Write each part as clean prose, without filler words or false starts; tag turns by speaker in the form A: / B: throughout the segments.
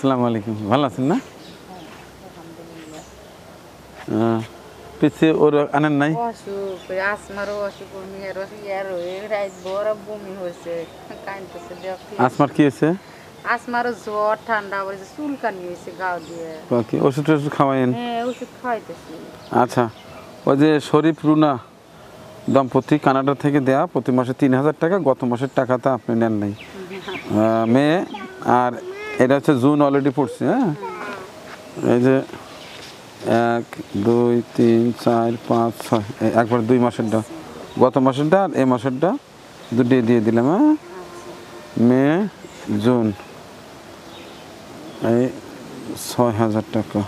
A: আসসালামু আলাইকুম। ভালো আছেন না? পিছিয়ে ওর আনেন নাই?
B: অসুখ আসমারও অসুখ মেয়ের অসুখ ইয়ার রাত বড় বমি হয়েছে কাঁদতেছে
A: আসমার কি হয়েছে?
B: আসমারও জ্বর ঠান্ডা পড়েছে চুলকানি হয়েছে গাও দিয়ে।
A: কি ওষুধ টষুধ খাওয়াইন?
B: হ্যাঁ ওষুধ খাওয়াইতেছি।
A: আচ্ছা, ওই যে শরীফ রুনা দম্পতি কানাডা থেকে দেয়া প্রতি মাসে 3,000 টাকা, গত মাসের টাকাটা আপনি নেন নাই। মেয়ে আর এটা হচ্ছে জুন অলরেডি পড়ছে। হ্যাঁ, এই যে 1 2 3 4 5 6 একবার 2 মাসেরটা, গত মাসেরটা আর এই মাসেরটা দুটি দিয়ে দিলাম। হ্যাঁ, মে জুন এই 6,000 টাকা।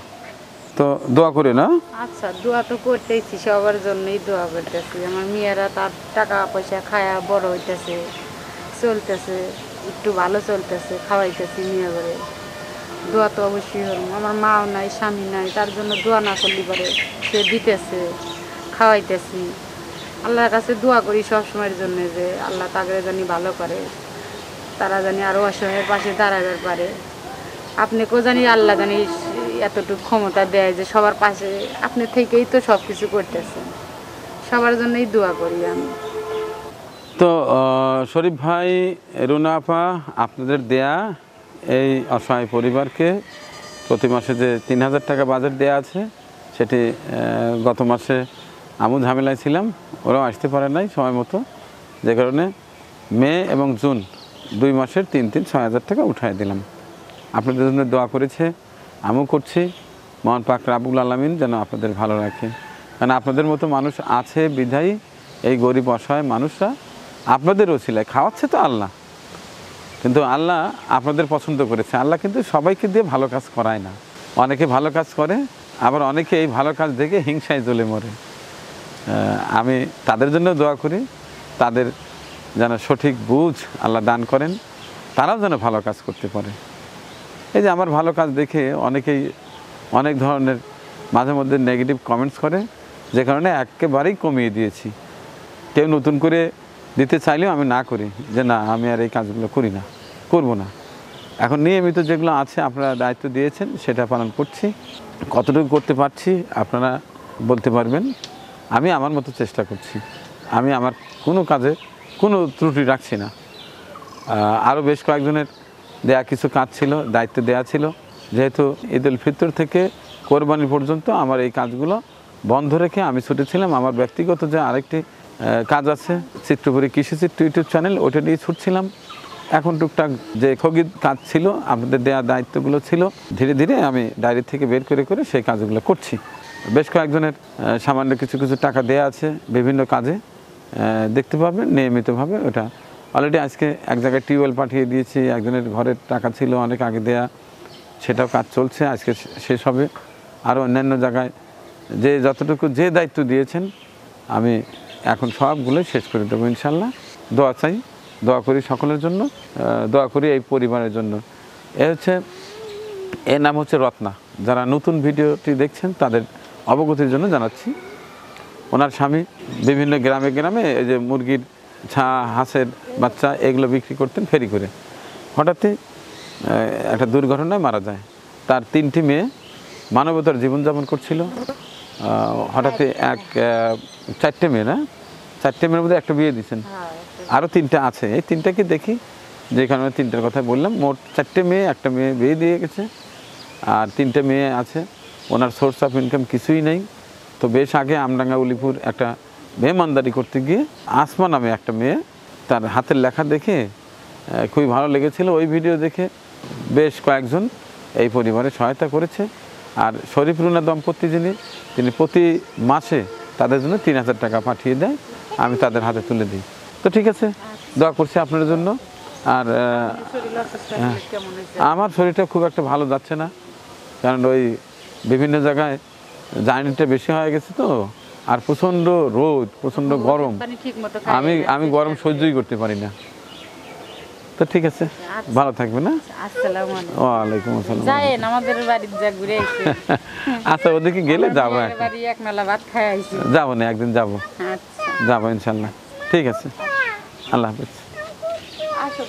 A: তো দোয়া করে না?
B: আচ্ছা দোয়া তো করতেছি, সবার জন্যই দোয়া করতেছি। আমার মেয়েরা তার টাকা পয়সা খায়া বড় হইতেছে, চলতেছে, একটু ভালো চলতেছে, খাওয়াইতেছি মেয়ে করে। দোয়া তো অবশ্যই হল। আমার মাও নাই, স্বামী নাই, তার জন্য দোয়া না করলে পারে সে দিতেছে, খাওয়াইতেছি। আল্লাহর কাছে দোয়া করি সবসময়ের জন্য যে আল্লাহ তাদের জানি ভালো করে, তারা জানি আরও অসহায়ের পাশে দাঁড়াতে পারে। আপনাকেও জানি আল্লাহ জানি এতটুকু ক্ষমতা দেয় যে সবার পাশে আপনি থেকেই তো সব কিছু করতেছেন। সবার জন্যই দোয়া করি আমি।
A: তো শরীফ ভাই, রুনা আপা, আপনাদের দেয়া এই অসহায় পরিবারকে প্রতি মাসে যে 3,000 টাকা বাজেট দেয়া আছে, সেটি গত মাসে আমু ঝামেলায় ছিলাম, ওরাও আসতে পারে নাই সময় মতো, যে কারণে মে এবং জুন 2 মাসের 6,000 টাকা উঠাই দিলাম। আপনাদের জন্য দোয়া করেছে, আমিও করছি। মহান পাক রাব্বুল আলামিন যেন আপনাদের ভালো রাখে, কারণ আপনাদের মতো মানুষ আছে বিধায়ী এই গরিব অসহায় মানুষরা আপনাদের ওসিলায় খাওয়াচ্ছে। তো আল্লাহ, কিন্তু আল্লাহ আপনাদের পছন্দ করেছে। আল্লাহ কিন্তু সবাইকে দিয়ে ভালো কাজ করায় না, অনেকে ভালো কাজ করে, আবার অনেকে এই ভালো কাজ দেখে হিংসায় জ্বলে মরে। আমি তাদের জন্য দোয়া করি, তাদের যেন সঠিক বুঝ আল্লাহ দান করেন, তারাও যেন ভালো কাজ করতে পারে। এই যে আমার ভালো কাজ দেখে অনেকেই অনেক ধরনের মাঝে মধ্যে নেগেটিভ কমেন্টস করে, যে কারণে একেবারেই কমিয়ে দিয়েছি। কেউ নতুন করে দিতে চাইলেও আমি না করি, যে না আমি আর এই কাজগুলো করি না, করব না। এখন নিয়মিত যেগুলো আছে আপনারা দায়িত্ব দিয়েছেন সেটা পালন করছি। কতটুকু করতে পারছি আপনারা বলতে পারবেন। আমি আমার মতো চেষ্টা করছি, আমি আমার কোনো কাজে কোনো ত্রুটি রাখছি না। আরও বেশ কয়েকজনের দেয়া কিছু কাজ ছিল, দায়িত্ব দেয়া ছিল। যেহেতু ঈদ উল ফিতর থেকে কোরবানি পর্যন্ত আমার এই কাজগুলো বন্ধ রেখে আমি ছুটেছিলাম। আমার ব্যক্তিগত যে আরেকটি কাজ আছে, চিত্রপুরী কৃষিচিত্র ইউটিউব চ্যানেল, ওটা নিয়ে ছুটছিলাম। এখন টুকটাক যে স্থগিত কাজ ছিল, আপনাদের দেওয়া দায়িত্বগুলো ছিল, ধীরে ধীরে আমি ডায়েরি থেকে বের করে করে সেই কাজগুলো করছি। বেশ কয়েকজনের সামান্য কিছু কিছু টাকা দেয়া আছে বিভিন্ন কাজে, দেখতে পাবেন নিয়মিতভাবে। ওটা অলরেডি আজকে এক জায়গায় টিউবওয়েল পাঠিয়ে দিয়েছি, একজনের ঘরের টাকা ছিল অনেক আগে দেয়া, সেটাও কাজ চলছে, আজকে শেষ হবে। আরও অন্যান্য জায়গায় যে যতটুকু যে দায়িত্ব দিয়েছেন আমি এখন সবগুলোই শেষ করে দেবো ইনশাল্লাহ। দোয়া চাই, দোয়া করি সকলের জন্য, দোয়া করি এই পরিবারের জন্য। এর নাম হচ্ছে রত্না। যারা নতুন ভিডিওটি দেখছেন তাদের অবগতির জন্য জানাচ্ছি, ওনার স্বামী বিভিন্ন গ্রামে গ্রামে এই যে মুরগির ছা, হাঁসের বাচ্চা এগুলো বিক্রি করতেন ফেরি করে। হঠাৎই একটা দুর্ঘটনায় মারা যায়। তার 3টি মেয়ে মানবতার জীবনযাপন করছিল। হঠাৎই 4টে মেয়ে, না 4টে মেয়ের মধ্যে একটা বিয়ে দিয়েছেন, আরও 3টা আছে। এই 3টাকে দেখি, যে কারণে 3টার কথা বললাম। মোট 4টে মেয়ে, একটা মেয়ে বিয়ে দিয়ে গেছে আর 3টে মেয়ে আছে। ওনার সোর্স অফ ইনকাম কিছুই নেই। তো বেশ আগে আমডাঙ্গা উলিপুর একটা মেহমানদারি করতে গিয়ে আসমা নামে একটা মেয়ে, তার হাতের লেখা দেখে খুবই ভালো লেগেছিল। ওই ভিডিও দেখে বেশ কয়েকজন এই পরিবারে সহায়তা করেছে। আর শরীফ রুনা দম্পতি তিনি প্রতি মাসে তাদের জন্য 3,000 টাকা পাঠিয়ে দেয়, আমি তাদের হাতে তুলে দিই। তো ঠিক আছে, দোয়া করছি আপনার জন্য। আর আমার শরীরটা খুব একটা ভালো যাচ্ছে না, কারণ ওই বিভিন্ন জায়গায় জার্নিটা বেশি হয়ে গেছে তো, আর প্রচণ্ড রোদ, প্রচণ্ড গরম, আমি গরম সহ্যই করতে পারি না। তো ঠিক আছে, ভালো থাকবে না?
B: আসসালামু আলাইকুম।
A: ওয়ালাইকুম আসসালাম।
B: যায়েন আমাদের বাড়ি যা ঘুরে আইছি।
A: আচ্ছা, ওদিকে গেলে যাবো,
B: বাড়ি এক মেলা ভাত খাই আইছি।
A: যাবো না, একদিন যাবো।
B: আচ্ছা
A: যাবো ইনশাল্লাহ। ঠিক আছে, আল্লাহ হাফেজ।
B: আসো।